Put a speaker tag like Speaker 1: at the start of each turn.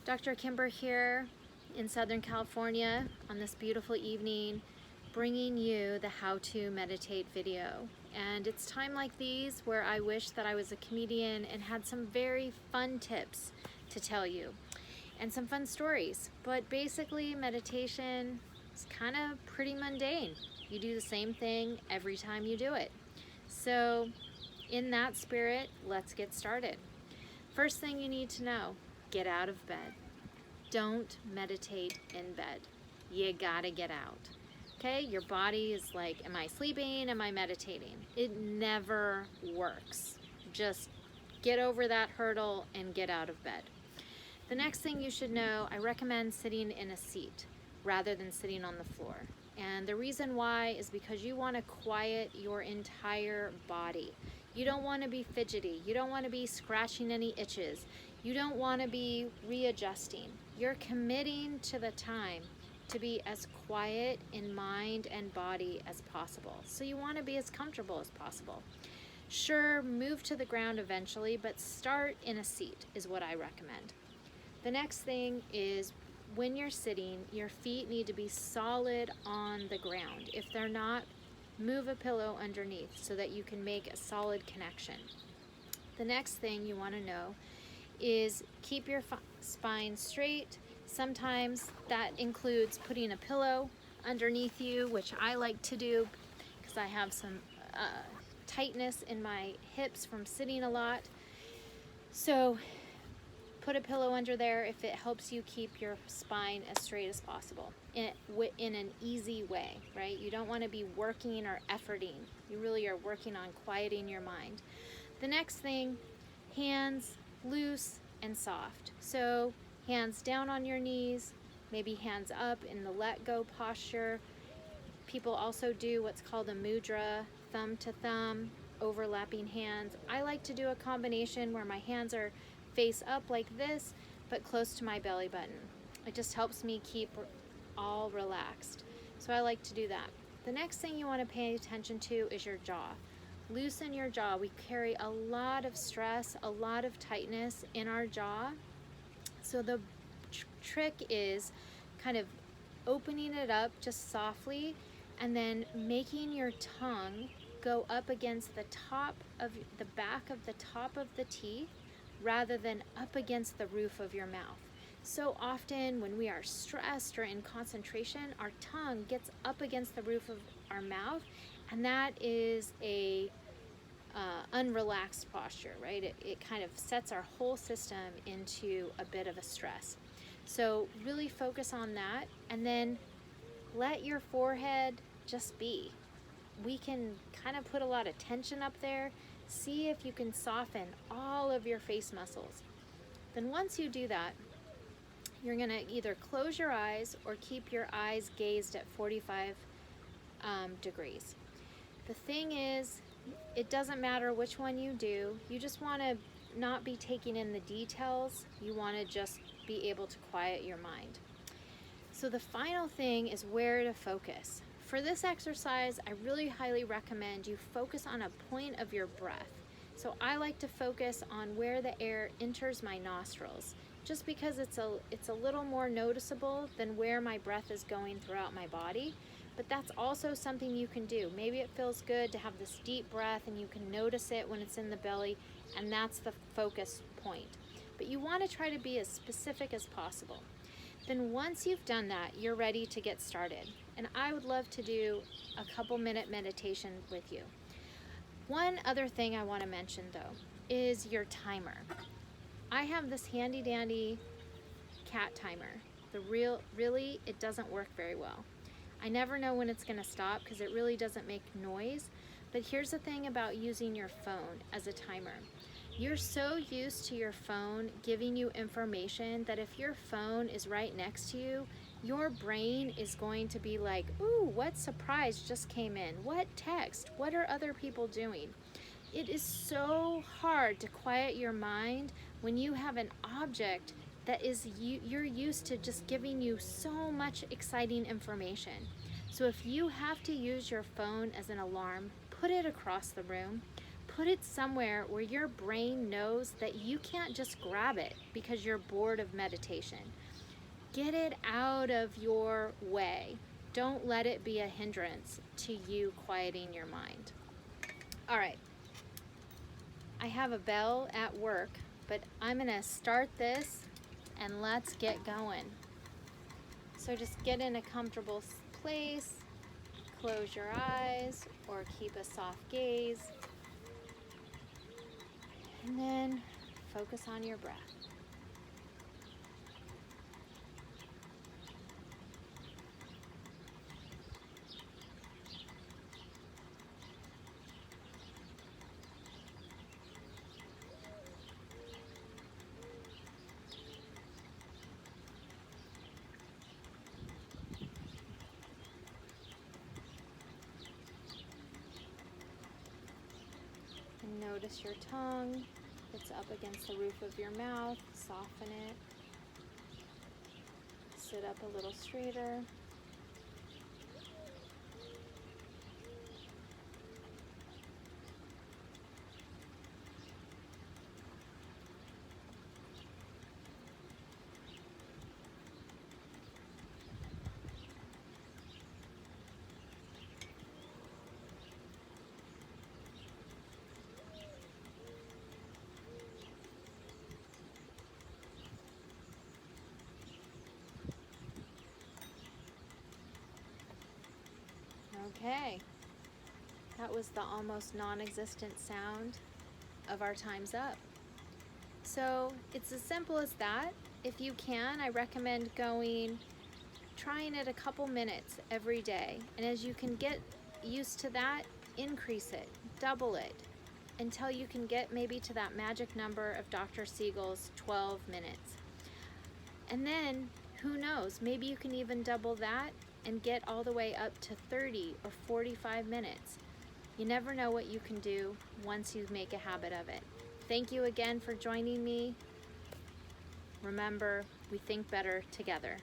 Speaker 1: Dr. Kimber here in Southern California on this beautiful evening, bringing you the How to Meditate video. And it's time like these where I wish that I was a comedian and had some very fun tips to tell you and some fun stories. But basically, meditation is kind of pretty mundane. You do the same thing every time you do it. So in that spirit, let's get started. First thing you need to know, get out of bed. Don't meditate in bed. You gotta get out. Okay, your body is like, am I sleeping? Am I meditating? It never works. Just get over that hurdle and get out of bed. The next thing you should know, I recommend sitting in a seat rather than sitting on the floor. And the reason why is because you want to quiet your entire body. You don't want to be fidgety. You don't want to be scratching any itches. You don't want to be readjusting. You're committing to the time to be as quiet in mind and body as possible. So you want to be as comfortable as possible. Sure, move to the ground eventually, but start in a seat is what I recommend. The next thing is when you're sitting, your feet need to be solid on the ground. If they're not, move a pillow underneath so that you can make a solid connection. The next thing you want to know is keep your spine straight. Sometimes that includes putting a pillow underneath you, which I like to do because I have some tightness in my hips from sitting a lot. So put a pillow under there if it helps you keep your spine as straight as possible in an easy way, right? You don't want to be working or efforting. You really are working on quieting your mind. The next thing, hands loose and soft. So hands down on your knees, maybe hands up in the let go posture. People also do what's called a mudra, thumb to thumb, overlapping hands. I like to do a combination where my hands are face up like this, but close to my belly button. It just helps me keep all relaxed. So I like to do that. The next thing you want to pay attention to is your jaw. Loosen your jaw. We carry a lot of stress, a lot of tightness in our jaw. So the trick is kind of opening it up just softly and then making your tongue go up against the top of the back of the top of the teeth rather than up against the roof of your mouth. So often when we are stressed or in concentration, our tongue gets up against the roof of our mouth, and that is a unrelaxed posture, right? It kind of sets our whole system into a bit of a stress. So really focus on that, and then let your forehead just be. We can kind of put a lot of tension up there. See if you can soften all of your face muscles. Then once you do that, you're gonna either close your eyes or keep your eyes gazed at 45 degrees. The thing is, it doesn't matter which one you do. You just wanna not be taking in the details. You wanna just be able to quiet your mind. So the final thing is where to focus. For this exercise, I really highly recommend you focus on a point of your breath. So I like to focus on where the air enters my nostrils, just because it's a little more noticeable than where my breath is going throughout my body. But that's also something you can do. Maybe it feels good to have this deep breath and you can notice it when it's in the belly, and that's the focus point. But you want to try to be as specific as possible. Then once you've done that, you're ready to get started. And I would love to do a couple minute meditation with you. One other thing I want to mention though is your timer. I have this handy dandy cat timer. Really, it doesn't work very well. I never know when it's going to stop because it really doesn't make noise. But here's the thing about using your phone as a timer. You're so used to your phone giving you information that if your phone is right next to you, your brain is going to be like, ooh, what surprise just came in? What text? What are other people doing? It is so hard to quiet your mind when you have an object that is you're used to just giving you so much exciting information. So if you have to use your phone as an alarm, put it across the room. put it somewhere where your brain knows that you can't just grab it because you're bored of meditation. Get it out of your way. Don't let it be a hindrance to you quieting your mind. All right. I have a bell at work, but I'm gonna start this and let's get going. So just get in a comfortable place, close your eyes or keep a soft gaze, and then focus on your breath. And notice your tongue. It's up against the roof of your mouth. Soften it. Sit up a little straighter. Okay, that was the almost non-existent sound of our time's up. So it's as simple as that. If you can, I recommend trying it a couple minutes every day. And as you can get used to that, increase it, double it, until you can get maybe to that magic number of Dr. Siegel's 12 minutes. And then, who knows, maybe you can even double that and get all the way up to 30 or 45 minutes. You never know what you can do once you make a habit of it. Thank you again for joining me. Remember, we think better together.